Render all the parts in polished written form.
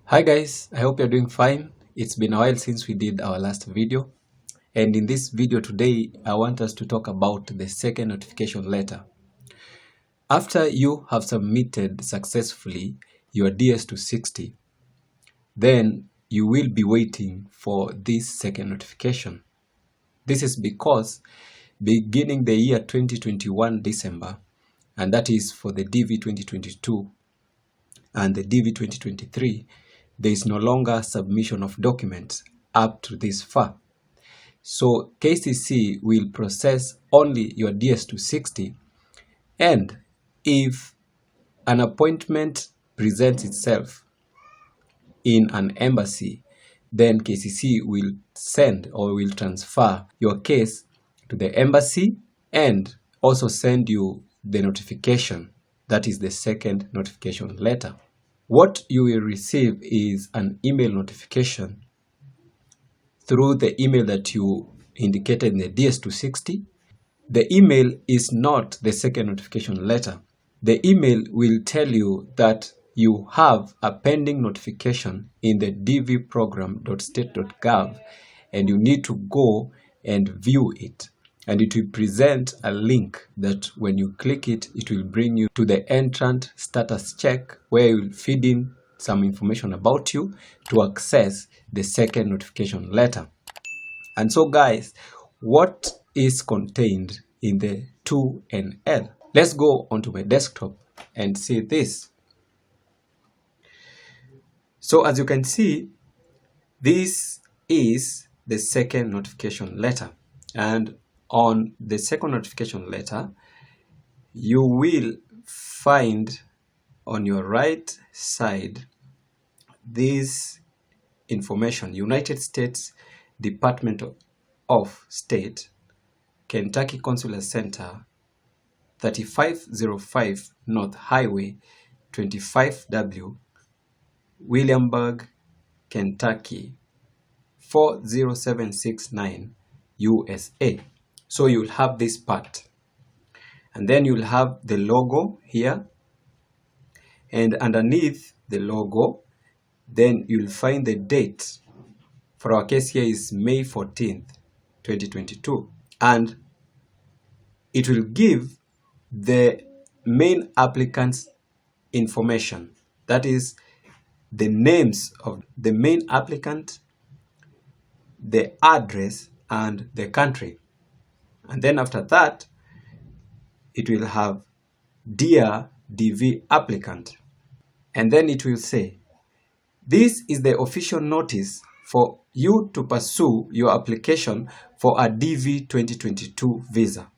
Hi guys, I hope you're doing fine. It's been a while since we did our last video, and in this video today I want us to talk about the second notification letter. After you have submitted successfully your DS260, then you will be waiting for this second notification. This is because beginning the year 2021 December, and that is for the DV 2022 and the DV 2023, there is no longer submission of documents up to this far. So KCC will process only your DS260, and if an appointment presents itself in an embassy, then KCC will send or will transfer your case to the embassy and also send you the notification, that is the second notification letter. What you will receive is an email notification through the email that you indicated in the DS260. The email is not the second notification letter. The email will tell you that you have a pending notification in the dvprogram.state.gov and you need to go and view it. And it will present a link that when you click it, it will bring you to the entrant status check, where you will feed in some information about you to access the second notification letter. And so guys, what is contained in the 2NL? Let's go onto my desktop and see this. So as you can see, this is the second notification letter, and on the second notification letter you will find on your right side this information: United States Department of State, Kentucky Consular Center, 3505 North Highway 25W, Williamsburg, Kentucky 40769 USA. So you'll have this part, and then you'll have the logo here, and underneath the logo then you'll find the date. For our case here is May 14th 2022, and it will give the main applicant's information, that is the names of the main applicant, the address, and the country. And then after that, it will have Dear DV applicant. And then it will say, this is the official notice for you to pursue your application for a DV 2022 visa.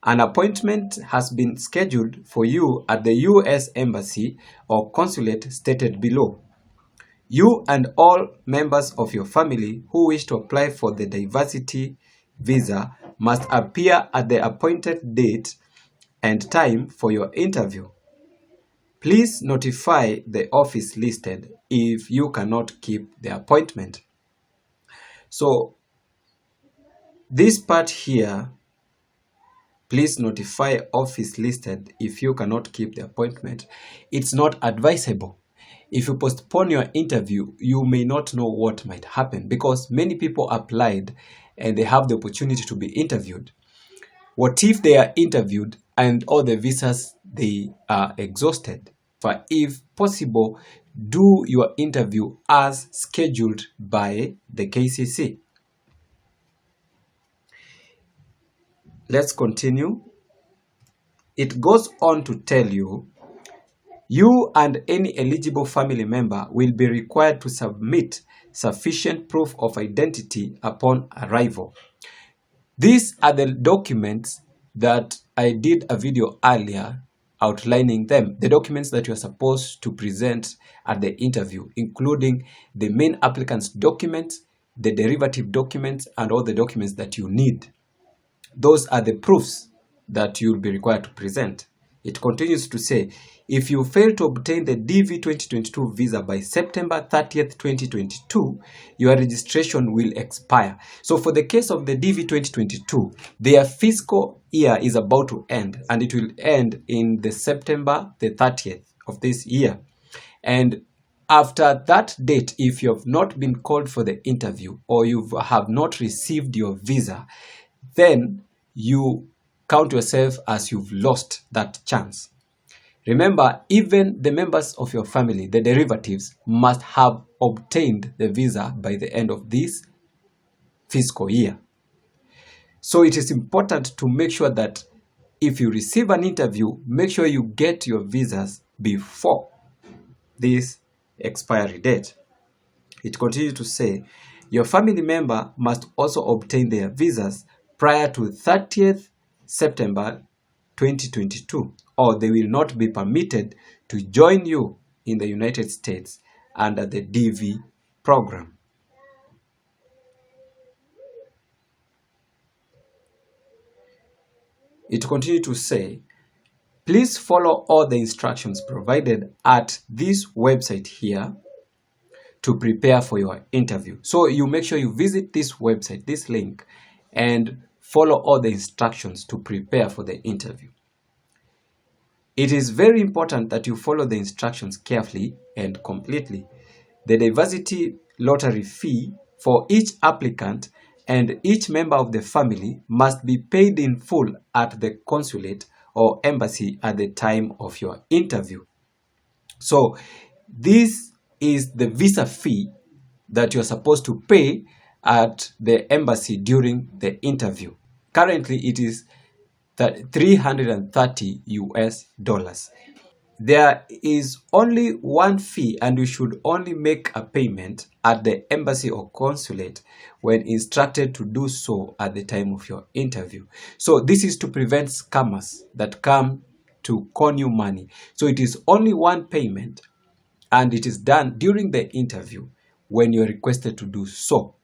An appointment has been scheduled for you at the US Embassy or consulate stated below. You and all members of your family who wish to apply for the diversity visa must appear at the appointed date and time for your interview. Please notify the office listed if you cannot keep the appointment. So this part here, please notify office listed if you cannot keep the appointment, it's not advisable. If you postpone your interview, you may not know what might happen, because many people applied and they have the opportunity to be interviewed. What if they are interviewed and all the visas they are exhausted? But if possible, do your interview as scheduled by the KCC. Let's continue. It goes on to tell you, you and any eligible family member will be required to submit sufficient proof of identity upon arrival. These are the documents that I did a video earlier outlining them, the documents that you are supposed to present at the interview, including the main applicant's documents, the derivative documents, and all the documents that you need. Those are the proofs that you'll be required to present. It continues to say, if you fail to obtain the DV 2022 visa by September 30th, 2022, your registration will expire. So for the case of the DV 2022, their fiscal year is about to end, and it will end in the September the 30th of this year. And After that date, if you have not been called for the interview or you have not received your visa, then you count yourself as you've lost that chance. Remember, even the members of your family, the derivatives, must have obtained the visa by the end of this fiscal year. So it is important to make sure that if you receive an interview, make sure you get your visas before this expiry date. It continues to say, your family member must also obtain their visas prior to 30th September 2022, or they will not be permitted to join you in the United States under the DV program. It continues to say, please follow all the instructions provided at this website here to prepare for your interview. So you make sure you visit this website, this link, and follow all the instructions to prepare for the interview. It is very important that you follow the instructions carefully and completely. The diversity lottery fee for each applicant and each member of the family must be paid in full at the consulate or embassy at the time of your interview. So this is the visa fee that you're supposed to pay at the embassy during the interview. Currently, it is $330 US. There is only one fee, and you should only make a payment at the embassy or consulate when instructed to do so at the time of your interview. So this is to prevent scammers that come to con you money. So it is only one payment, and it is done during the interview when you're requested to do so.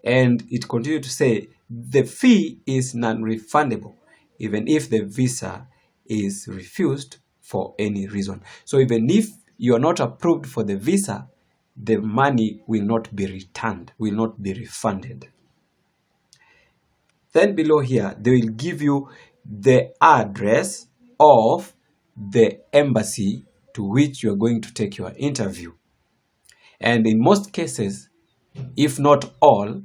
And it continues to say the fee is non-refundable even if the visa is refused for any reason. So even if you are not approved for the visa, the money will not be returned, will not be refunded. Then below here, they will give you the address of the embassy to which you are going to take your interview. And in most cases, if not all,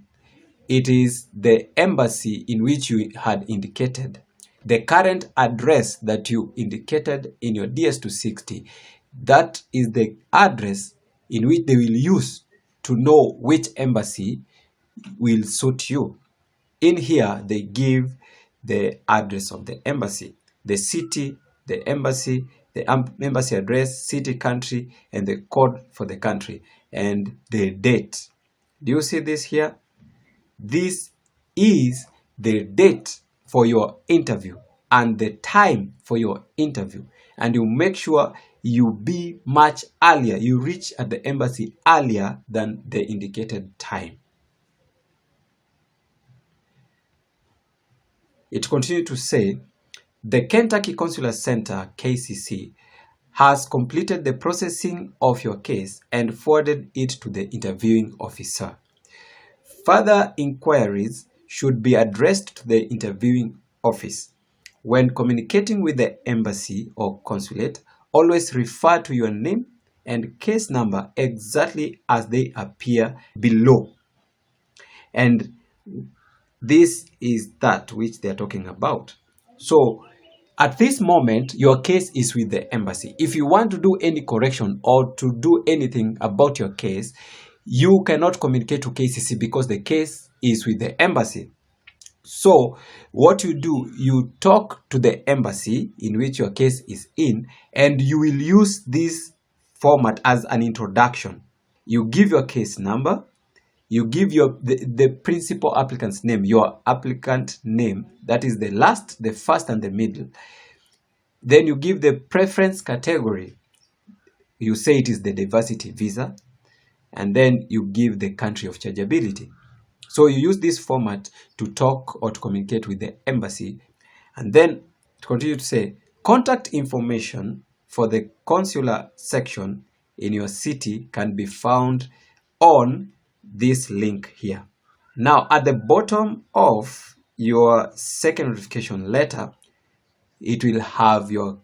it is the embassy in which you had indicated. The current address that you indicated in your DS-260, that is the address in which they will use to know which embassy will suit you. In here, they give the address of the embassy, the city, the embassy address, city, country, and the code for the country, and the date. Do you see this here? This is the date for your interview and the time for your interview. And you make sure you be much earlier. You reach at the embassy earlier than the indicated time. It continues to say, the Kentucky Consular Center, KCC, has completed the processing of your case and forwarded it to the interviewing officer. Further inquiries should be addressed to the interviewing office. When communicating with the embassy or consulate, always refer to your name and case number exactly as they appear below. And this is that which they are talking about. So at this moment, your case is with the embassy. If you want to do any correction or to do anything about your case, you cannot communicate to KCC because the case is with the embassy. So what you do, you talk to the embassy in which your case is in, and you will use this format as an introduction. You give your case number, you give the principal applicant's name, your applicant name, that is the last, the first, and the middle. Then you give the preference category. You say it is the diversity visa, and then you give the country of chargeability. So you use this format to talk or to communicate with the embassy. And then to continue to say, contact information for the consular section in your city can be found on this link here. Now, at the bottom of your second notification letter, it will have your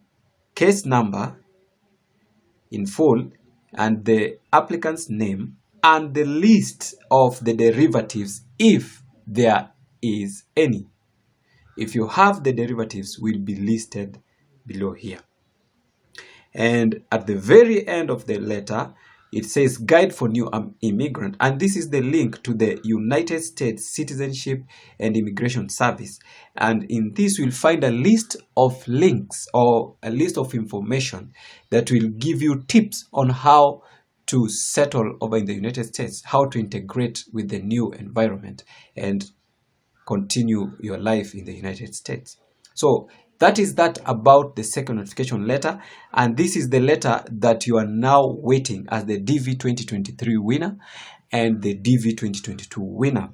case number in full and the applicant's name and the list of the derivatives if there is any. If you have the derivatives, will be listed below here. And at the very end of the letter, it says Guide for New Immigrant, and this is the link to the United States Citizenship and Immigration Service. And in this, you'll find a list of links or a list of information that will give you tips on how to settle over in the United States, how to integrate with the new environment and continue your life in the United States. So that is that about the second notification letter, and this is the letter that you are now waiting as the DV 2023 winner and the DV 2022 winner.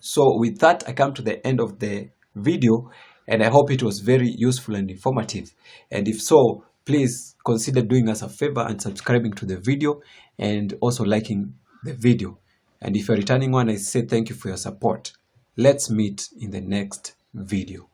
So with that, I come to the end of the video, and I hope it was very useful and informative. And if so, please consider doing us a favor and subscribing to the video and also liking the video. And if you're a returning one, I say thank you for your support. Let's meet in the next video.